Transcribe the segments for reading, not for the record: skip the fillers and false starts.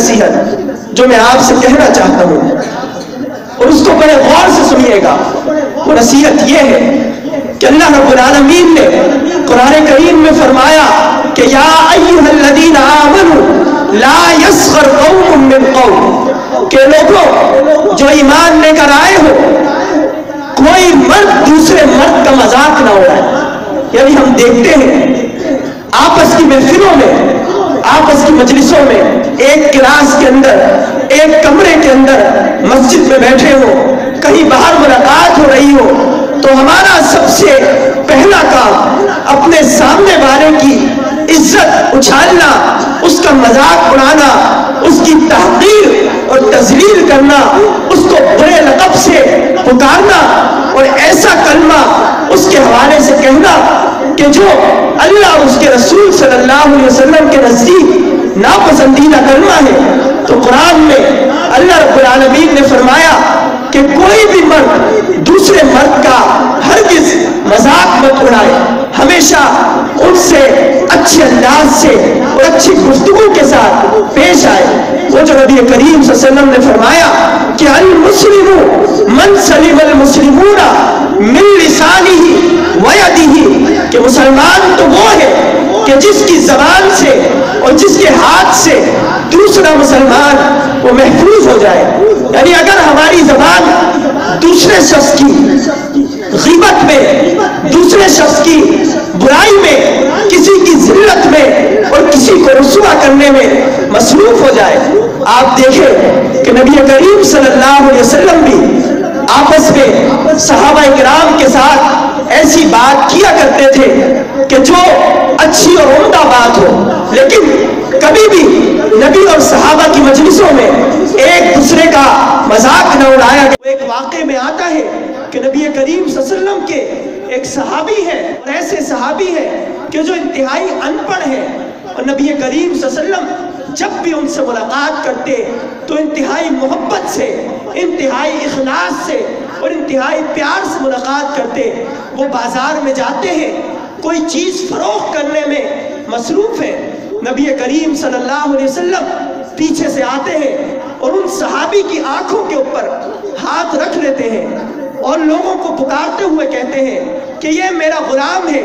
نصیحت جو میں آپ سے کہنا چاہتا ہوں، اور اس کو بڑے غور سے سنیے گا، وہ نصیحت یہ ہے کہ اللہ رب العالمین نے قرآن کریم میں فرمایا کہ یا ایھا الذین آمنوا لا یسخر قوم من قوم، کہ لوگوں جو ایمان لے کر آئے ہو، کوئی مرد دوسرے مرد کا مذاق نہ اڑائے۔ یعنی ہم دیکھتے ہیں آپس کی محفلوں میں، آپس کی مجلسوں میں، ایک کلاس کے اندر، ایک کمرے کے اندر مسجد میں بیٹھے ہو، کہیں باہر ملاقات ہو رہی ہو، تو ہمارا سب سے پہلا کام اپنے سامنے والے کی عزت اچھالنا، اس کا مذاق اڑانا، اس کی تحقیر اور تذلیل کرنا، اس کو برے لقب سے پکارنا، اور ایسا کلمہ اس کے حوالے سے کہنا کہ جو اللہ اور اس کے رسول صلی اللہ علیہ وسلم کے نزدیک ناپسندیدہ کلمہ ہے۔ تو قرآن میں اللہ رب العالمین نے فرمایا کہ کوئی بھی مرد دوسرے مرد کا ہرگز مذاق مت اڑائے، ہمیشہ ان سے اچھے انداز سے اور اچھی گفتگو کے ساتھ پیش آئے۔ وہ جو نبی کریم صلی اللہ علیہ وسلم نے فرمایا کہ المسلم من سلم المسلمون من لسانہ ویدہ، کہ مسلمان تو وہ ہے کہ جس کی زبان سے اور جس کے ہاتھ سے دوسرا مسلمان وہ محفوظ ہو جائے۔ یعنی اگر ہماری زبان دوسرے شخص کی غیبت میں، دوسرے شخص کی برائی میں، کسی کی ذلت میں اور کسی کو رسوا کرنے میں مصروف ہو جائے، آپ دیکھیں کہ نبی کریم صلی اللہ علیہ وسلم بھی آپس میں صحابہ کرام کے ساتھ ایسی بات کیا کرتے تھے کہ جو اچھی اور عمدہ بات ہو، لیکن کبھی بھی نبی اور صحابہ کی مجلسوں میں ایک دوسرے کا مذاق نہ اڑایا۔ ایک واقعے میں آتا ہے کہ نبی کریم صلی اللہ علیہ وسلم کے ایک صحابی ہے، اور ایسے صحابی ہے کہ جو انتہائی ان پڑھ ہے، اور نبی کریم صلی اللہ علیہ وسلم جب بھی ان سے ملاقات کرتے تو انتہائی محبت سے، انتہائی اخلاص سے اور انتہائی پیار سے ملاقات کرتے۔ وہ بازار میں جاتے ہیں، کوئی چیز فروخت کرنے میں مصروف ہے، نبی کریم صلی اللہ علیہ وسلم پیچھے سے آتے ہیں اور ان صحابی کی آنکھوں کے اوپر ہاتھ رکھ لیتے ہیں اور لوگوں کو پکارتے ہوئے کہتے ہیں کہ یہ میرا غلام ہے،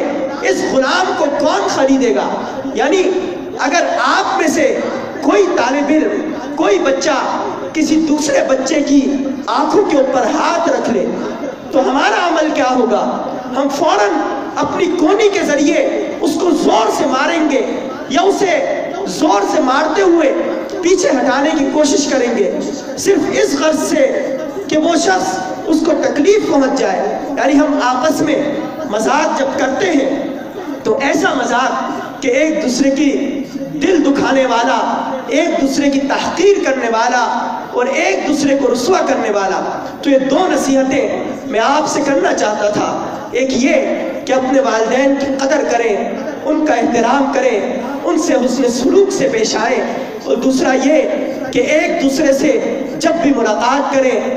اس غلام کو کون خریدے گا؟ یعنی اگر آپ میں سے کوئی طالب علم، کوئی بچہ کسی دوسرے بچے کی آنکھوں کے اوپر ہاتھ رکھ لے تو ہمارا عمل کیا ہوگا؟ ہم فوراً اپنی کونی کے ذریعے اس کو زور سے ماریں گے، یا اسے زور سے مارتے ہوئے پیچھے ہٹانے کی کوشش کریں گے، صرف اس غرض سے کہ وہ شخص اس کو تکلیف پہنچ جائے۔ یعنی ہم آپس میں مذاق جب کرتے ہیں تو ایسا مذاق کہ ایک دوسرے کی دل دکھانے والا، ایک دوسرے کی تحقیر کرنے والا اور ایک دوسرے کو رسوا کرنے والا۔ تو یہ دو نصیحتیں میں آپ سے کرنا چاہتا تھا، ایک یہ کہ اپنے والدین کی قدر کریں، ان کا احترام کریں، ان سے حسن سلوک سے پیش آئیں، اور دوسرا یہ کہ ایک دوسرے سے جب بھی ملاقات کریں